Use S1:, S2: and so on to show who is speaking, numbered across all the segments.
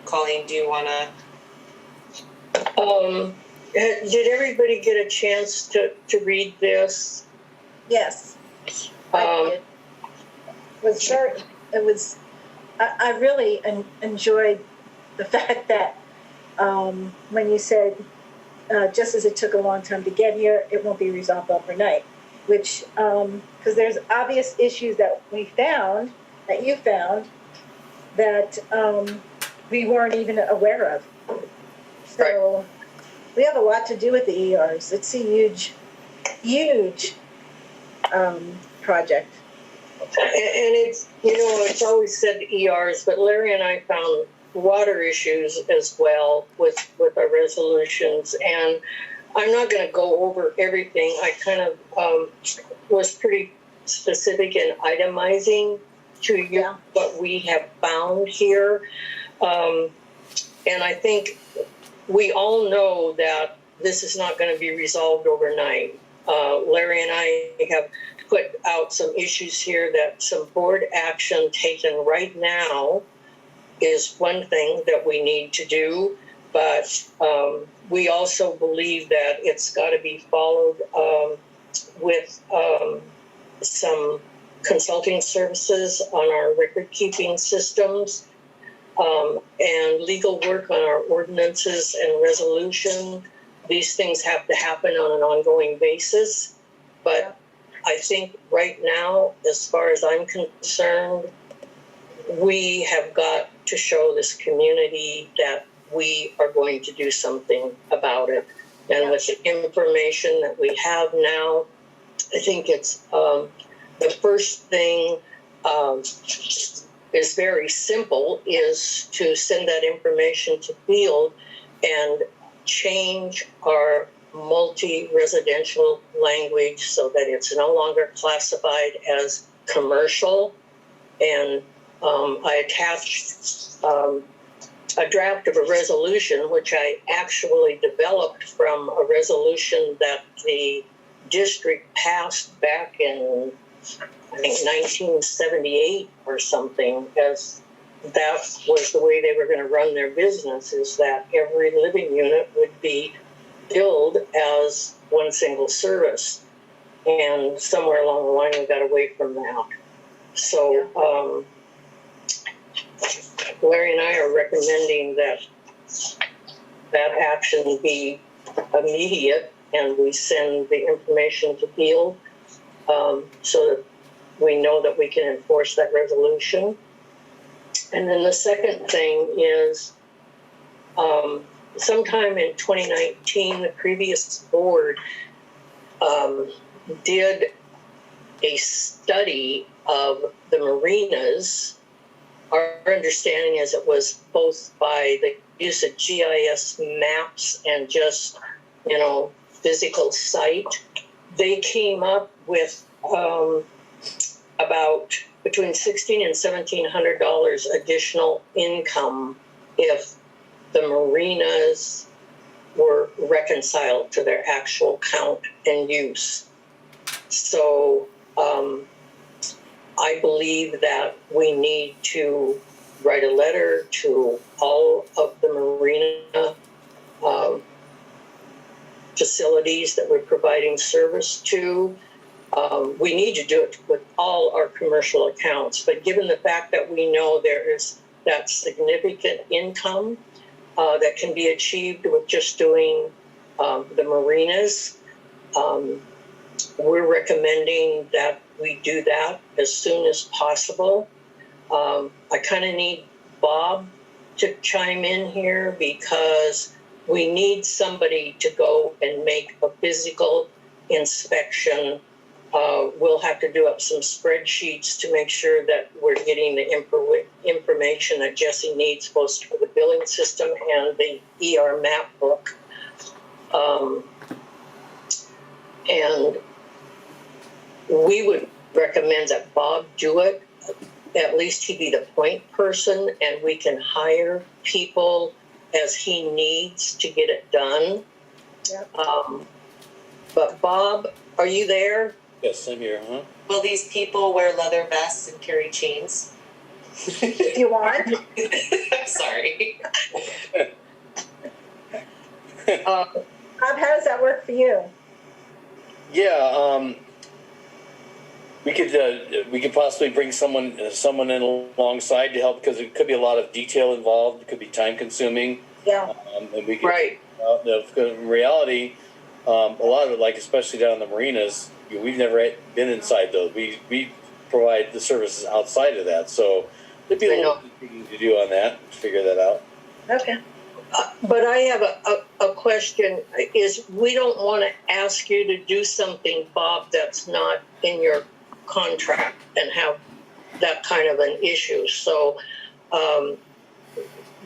S1: Colleen, do you want to?
S2: Did everybody get a chance to read this?
S3: Yes, I did. I really enjoyed the fact that when you said, just as it took a long time to get here, it won't be resolved overnight, which, because there's obvious issues that you found, that we weren't even aware of. So we have a lot to do with the ERs. It's a huge project.
S2: And it's, it's always said ERs, but Larry and I found water issues as well with our resolutions. And I'm not going to go over everything. I kind of was pretty specific in itemizing to you what we have found here. And I think we all know that this is not going to be resolved overnight. Larry and I have put out some issues here that some board action taken right now is one thing that we need to do, but we also believe that it's got to be followed with some consulting services on our record keeping systems and legal work on our ordinances and resolution. These things have to happen on an ongoing basis, but I think right now, as far as I'm concerned, we have got to show this community that we are going to do something about it. And with the information that we have now, I think it's the first thing is very simple, is to send that information to field and change our multi-residential language so that it's no longer classified as commercial. And I attached a draft of a resolution, which I actually developed from a resolution that the district passed back in, I think, 1978 or something, as that was the way they were going to run their business, is that every living unit would be billed as one single service. And somewhere along the line, we got away from that. So Larry and I are recommending that action be immediate, and we send the information to field so that we know that we can enforce that resolution. And then the second thing is sometime in 2019, the previous board did a study of the marinas. Our understanding is it was both by the use of GIS maps and just, physical site. They came up with about between $1,600 and $1,700 additional income if the marinas were reconciled to their actual count and use. So I believe that we need to write a letter to all of the marina facilities that we're providing service to. We need to do it with all our commercial accounts, but given the fact that we know there is that significant income that can be achieved with just doing the marinas, we're recommending that we do that as soon as possible. I kind of need Bob to chime in here because we need somebody to go and make a physical inspection. We'll have to do up some spreadsheets to make sure that we're getting the information that Jesse needs, both for the billing system and the ER map book. And we would recommend that Bob do it. At least he be the point person, and we can hire people as he needs to get it done. Yep. But Bob, are you there?
S4: Yes, I'm here, huh?
S1: Will these people wear leather vests and carry chains?
S3: If you want.
S1: Sorry. sorry.
S3: Bob, how does that work for you?
S4: Yeah, we could possibly bring someone in alongside to help, because it could be a lot of detail involved. It could be time consuming.
S3: Yeah.
S4: And we could,
S2: Right.
S4: In reality, a lot of it, like especially down in the marinas, we've never been inside those. We provide the services outside of that, so there'd be a little thing to do on that, to figure that out.
S3: Okay.
S2: But I have a question. Is we don't want to ask you to do something, Bob, that's not in your contract and have that kind of an issue. So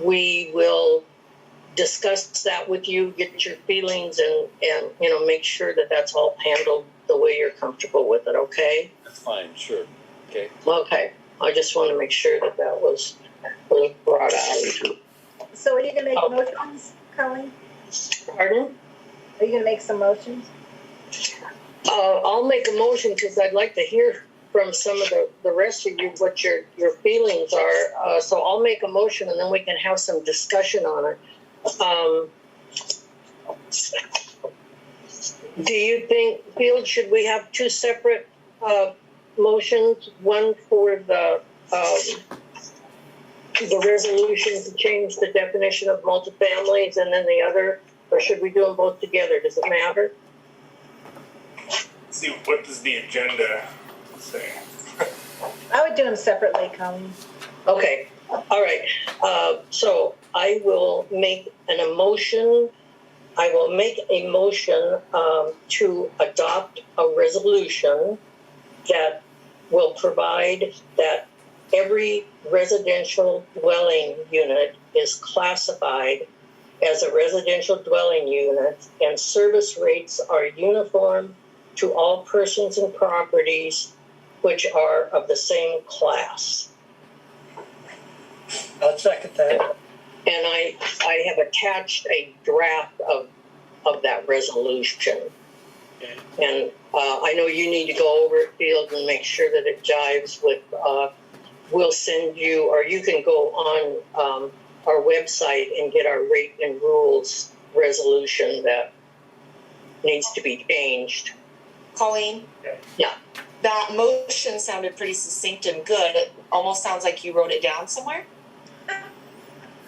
S2: we will discuss that with you, get your feelings, and make sure that that's all handled the way you're comfortable with it. Okay.
S4: That's fine. Sure. Okay.
S2: Okay. I just want to make sure that was brought out.
S3: So are you going to make motions, Colleen?
S2: Pardon?
S3: Are you going to make some motions?
S2: I'll make a motion because I'd like to hear from some of the rest of you what your feelings are. So I'll make a motion and then we can have some discussion on it. Do you think, Field, should we have two separate motions? One for the resolution to change the definition of multifamilies, and then the other, or should we do them both together? Does it matter?
S5: See, what does the agenda say?
S3: I would do them separately, Colleen.
S2: Okay, all right. So I will make a motion to adopt a resolution that will provide that every residential dwelling unit is classified as a residential dwelling unit, and service rates are uniform to all persons and properties which are of the same class.
S6: I'll second that.
S2: And I have attached a draft of that resolution.
S6: Okay.
S2: And I know you need to go over it, Field, and make sure that it jives with, we'll send you, or you can go on our website and get our rate and rules resolution that needs to be changed.
S1: Colleen?
S2: Yeah.
S1: That motion sounded pretty succinct and good. It almost sounds like you wrote it down somewhere.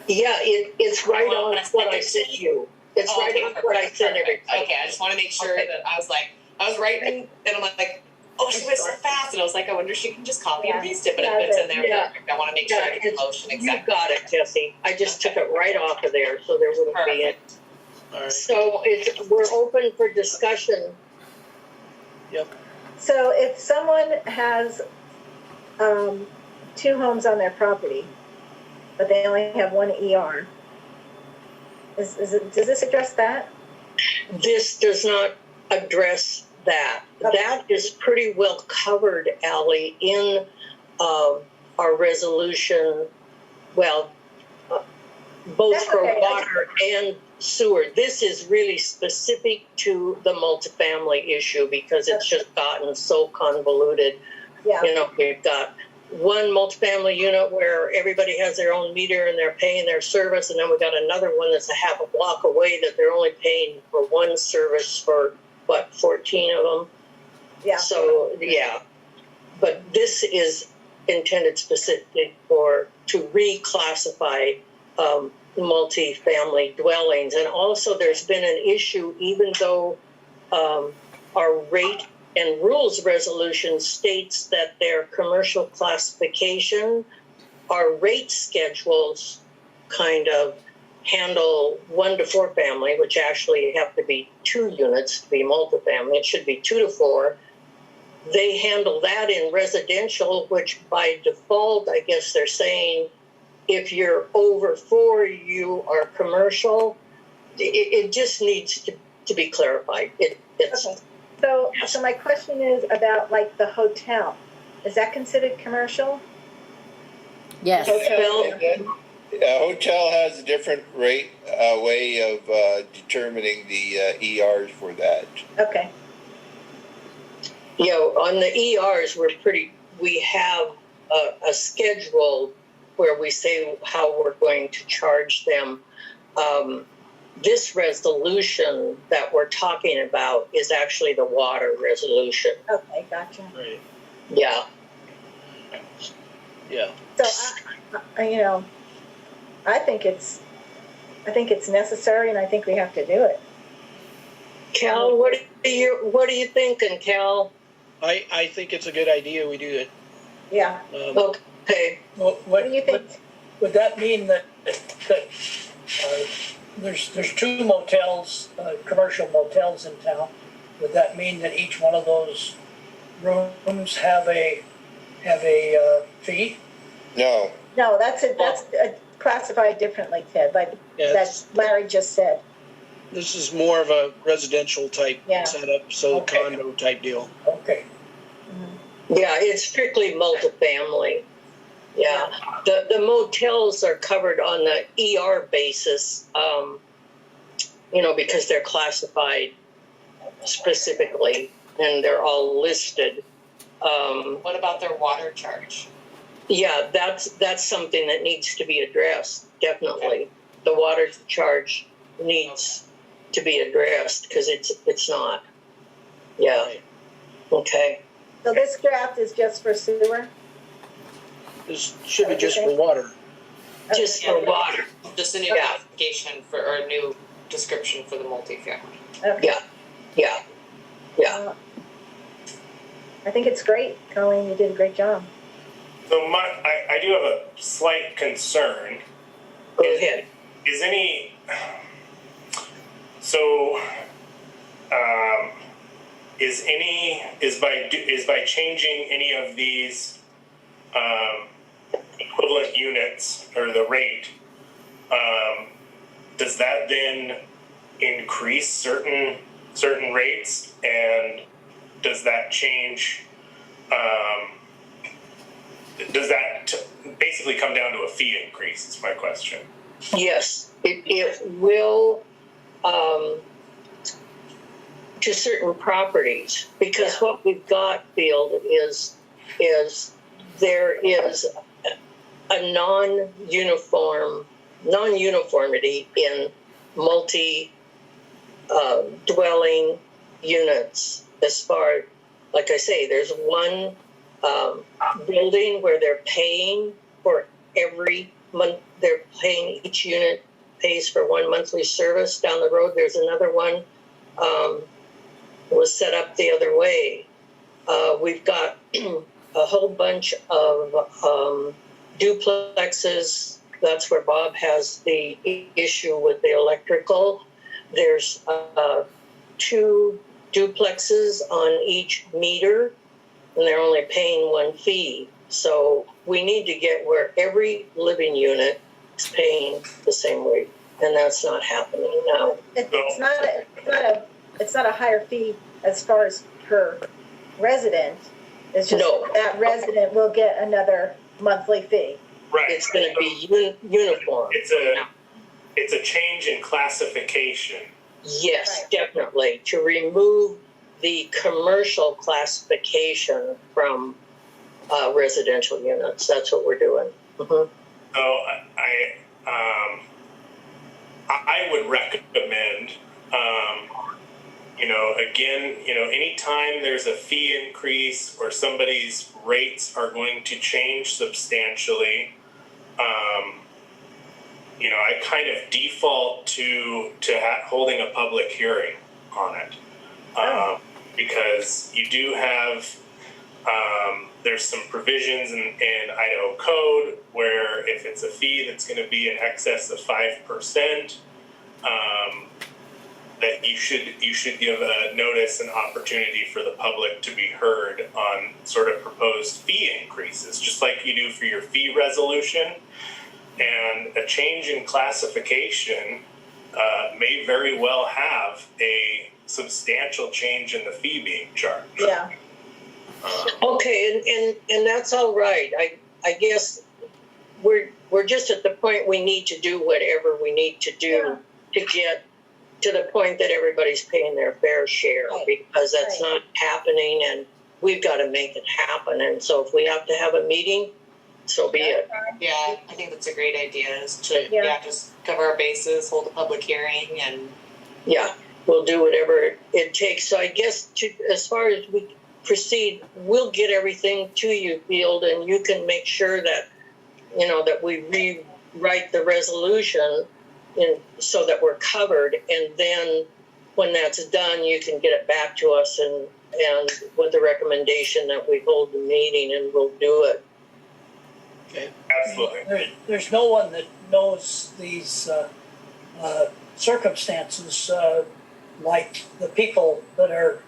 S2: Yeah, it's right on what I sent you. It's right on what I sent everybody.
S1: Okay, I just want to make sure that I was writing, and I'm like, oh, she was so fast, and I was like, I wonder if she can just copy and paste it, but if it's in there, perfect. I want to make sure I get the motion exactly.
S2: You got it, Tessie. I just took it right off of there, so there wouldn't be it.
S6: All right.
S2: So we're open for discussion.
S6: Yep.
S3: So if someone has 2 homes on their property, but they only have 1 ER, does this address that?
S2: This does not address that.
S3: Okay.
S2: That is pretty well covered, Ally, in our resolution. Well, both
S3: That's
S2: for
S3: okay.
S2: water and sewer. This is really specific to the multifamily issue because it's just gotten so convoluted.
S3: Yeah.
S2: We've got one multifamily unit where everybody has their own meter and they're paying their service, and then we've got another one that's a half a block away that they're only paying for one service for 14 of them.
S3: Yeah.
S2: So yeah, but this is intended specifically to reclassify multi-family dwellings. And also there's been an issue, even though our rate and rules resolution states that their commercial classification, our rate schedules kind of handle 1 to 4 family, which actually have to be 2 units to be multifamily. It should be 2 to 4. They handle that in residential, which by default, I guess they're saying, if you're over 4, you are commercial. It just needs to be clarified. It's
S3: Okay. So my question is about like the hotel. Is that considered commercial?
S7: Yes.
S2: hotel.
S8: A hotel has a different rate way of determining the ERs for that.
S3: Okay.
S2: On the ERs, we have a schedule where we say how we're going to charge them. This resolution that we're talking about is actually the water resolution.
S3: Okay, gotcha.
S6: Right.
S2: Yeah.
S6: Yeah.
S3: So, I think it's necessary, and I think we have to do it.
S2: Cal, what are you thinking, Cal?
S6: I think it's a good idea we do it.
S3: Yeah.
S2: Okay.
S6: Well,
S3: What do you think?
S6: would that mean that there's two motels, commercial motels in town? Would that mean that each one of those rooms have a fee?
S8: No,
S3: No, that's classified differently, Ted, like
S6: Yeah,
S3: that Larry just said.
S6: this is more of a residential type
S3: Yeah.
S6: setup, so
S4: Okay.
S6: condo type deal.
S4: Okay.
S2: Yeah, it's strictly multifamily. Yeah. The motels are covered on the ER basis, because they're classified specifically and they're all listed.
S1: What about their water charge?
S2: Yeah, that's something that needs to be addressed, definitely. The water charge needs to be addressed because it's not. Yeah.
S6: Right.
S2: Okay.
S3: So this draft is just for sewer?
S6: This should be just for water.
S2: Just for water.
S1: Just a new
S2: Yeah.
S1: application or a new description for the multifamily.
S3: Okay.
S2: Yeah.
S3: I think it's great, Colleen, you did a great job.
S5: So I do have a slight concern.
S2: Go ahead.
S5: Is any so is by changing any of these equivalent units or the rate, does that then increase certain rates, and does that change? Does that basically come down to a fee increase? Is my question.
S2: Yes, it will to certain properties, because what we've got, Field, is there is a non-uniformity in multi-dwelling units. As far, like I say, there's one building where they're paying for every month. They're paying, each unit pays for one monthly service. Down the road, there's another one was set up the other way. We've got a whole bunch of duplexes. That's where Bob has the issue with the electrical. There's 2 duplexes on each meter, and they're only paying one fee. So we need to get where every living unit is paying the same rate, and that's not happening now.
S3: It's not a higher fee as far as per resident. It's just that resident will get another monthly fee.
S5: Right.
S2: It's going to be uniform.
S5: It's a change in classification.
S2: Yes,
S3: Right.
S2: definitely. To remove the commercial classification from residential units. That's what we're doing. Mm-hmm.
S5: So I would recommend, anytime there's a fee increase or somebody's rates are going to change substantially, I kind of default to holding a public hearing on it, because you do have. There's some provisions in Idaho code where if it's a fee that's going to be in excess of 5%, that you should give a notice and opportunity for the public to be heard on sort of proposed fee increases, just like you do for your fee resolution. And a change in classification may very well have a substantial change in the fee being charged.
S3: Yeah.
S2: Okay, and that's all right. I guess we're just at the point we need to do whatever we need to do to get to the point that everybody's paying their fair share, because that's not happening, and we've got to make it happen. And so if we have to have a meeting so be it.
S1: Yeah, I think that's a great idea, is to,
S3: Yeah.
S1: just cover our bases, hold a public hearing, and
S2: Yeah, we'll do whatever it takes. So I guess as far as we proceed, we'll get everything to you, Field, and you can make sure that, that we rewrite the resolution so that we're covered. And then when that's done, you can get it back to us and with the recommendation that we hold the meeting, and we'll do it.
S4: Okay.
S5: Absolutely.
S6: There's no one that knows these circumstances like the people that are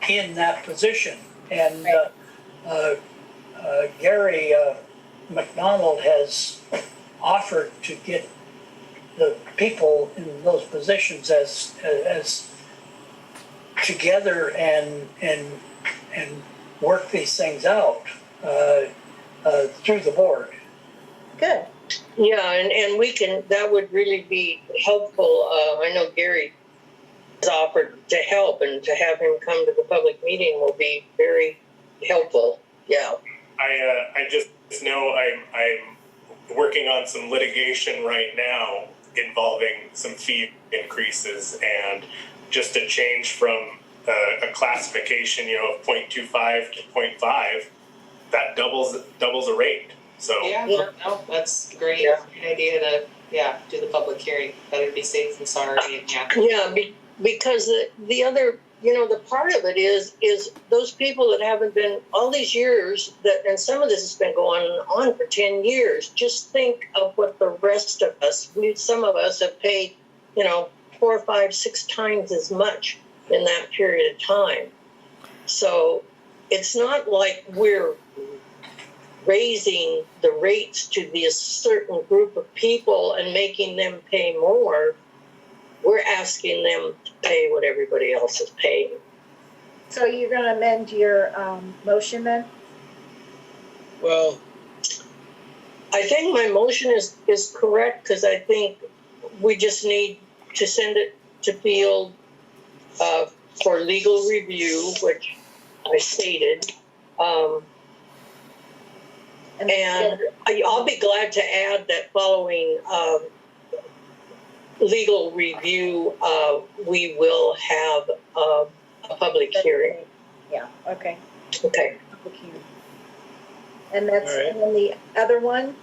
S6: in that position. And Gary McDonald has offered to get the people in those positions as together and work these things out through the board.
S3: Good.
S2: Yeah, and we can, that would really be helpful. I know Gary has offered to help, and to have him come to the public meeting will be very helpful. Yeah.
S5: I just know I'm working on some litigation right now involving some fee increases, and just a change from a classification, of 0.25 to 0.5, that doubles a rate. So
S1: no, that's great.
S2: Yeah.
S1: Great idea to do the public hearing. Better be safe than sorry. And
S2: Yeah, because the other, the part of it is those people that haven't been all these years, and some of this has been going on for 10 years. Just think of what the rest of us, some of us have paid, 4, 5, 6 times as much in that period of time. So it's not like we're raising the rates to this certain group of people and making them pay more. We're asking them to pay what everybody else is paying.
S3: So you're going to amend your motion then?
S2: Well, I think my motion is correct, because I think we just need to send it to Field for legal review, which I stated. And I'll be glad to add that following legal review, we will have a public hearing.
S3: Yeah, okay.
S2: Okay.
S3: Public hearing. And that's,
S4: All right.
S3: and then the other one,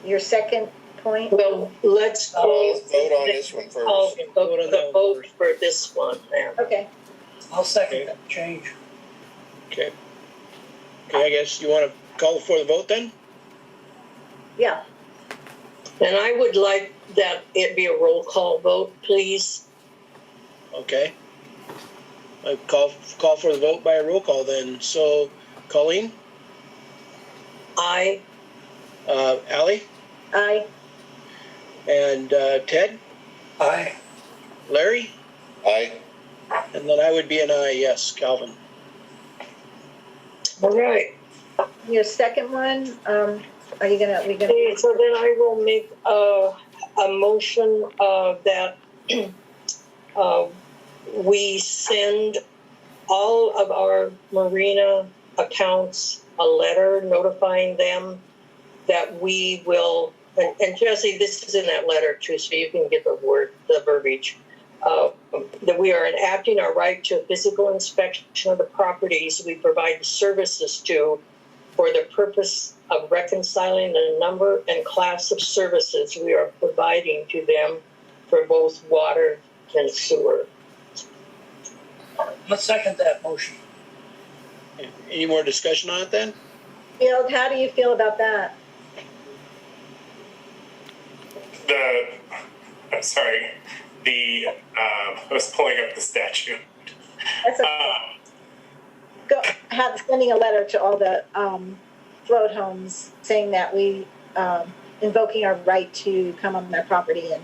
S3: your second point?
S2: Well, let's
S8: Let's vote on this one
S2: call
S8: first.
S2: the vote for this one now.
S3: Okay.
S6: I'll second that change.
S9: Okay. Okay, I guess you want to call for the vote then?
S3: Yeah.
S2: And I would like that it be a roll call vote, please.
S9: Okay. I call for the vote by a roll call then. So, Colleen,
S2: Aye.
S9: Ally,
S3: Aye.
S9: and Ted,
S6: Aye.
S9: Larry,
S8: Aye.
S9: and then I would be an aye, yes, Calvin.
S2: All right.
S3: Your second one, are you gonna,
S2: Okay, so then I will make a motion that we send all of our marina accounts a letter notifying them that we will, and Jesse, this is in that letter too, so you can get the verbiage, that we are enacting our right to a physical inspection of the properties we provide services to for the purpose of reconciling the number and class of services we are providing to them for both water and sewer.
S6: Let's second that motion.
S9: Any more discussion on it then?
S3: Field, how do you feel about that?
S5: I'm sorry. I was pulling up the statute.
S3: That's sending a letter to all the float homes saying that we invoking our right to come on their property and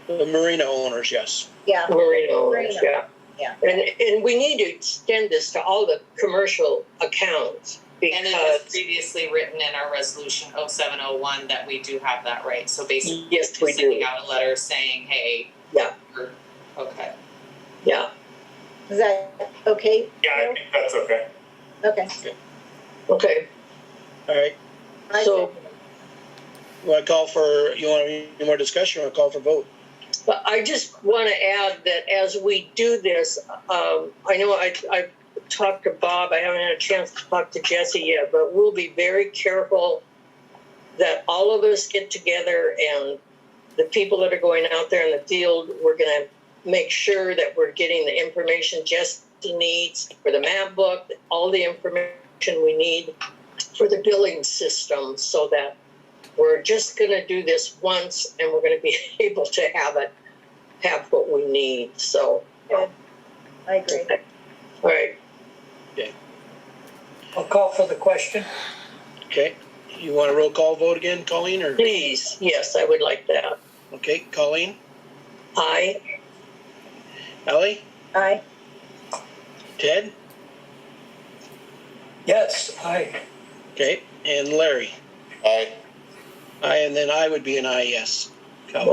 S9: The marina owners, yes.
S2: Marina owners,
S3: Marina.
S2: yeah. And we need to extend this to all the commercial accounts,
S1: And it was
S2: because
S1: previously written in our resolution 0701 that we do have that right. So basically,
S2: yes, we
S1: sending
S2: do.
S1: out a letter saying, hey.
S2: Yeah.
S1: Okay.
S2: Yeah.
S3: is that okay?
S5: Yeah, I think that's okay.
S3: Okay.
S2: Okay.
S9: All right.
S3: I
S2: So-
S3: second it.
S9: You want any more discussion or call for vote?
S2: But I just want to add that as we do this, I know I talked to Bob. I haven't had a chance to talk to Jesse yet, but we'll be very careful that all of us get together and the people that are going out there in the field, we're going to make sure that we're getting the information Jesse needs for the map book, all the information we need for the billing system, so that we're just going to do this once and we're going to be able to have what we need. So,
S3: Good. I agree.
S2: all right.
S6: I'll call for the question.
S9: Okay, you want a roll call vote again, Colleen, or?
S2: Please, yes, I would like that.
S9: Okay, Colleen,
S2: I,
S9: Ally,
S3: Aye.
S9: Ted,
S6: Yes, aye.
S9: okay, and Larry.
S8: Aye.
S9: Aye, and then I would be an aye, yes.
S2: right.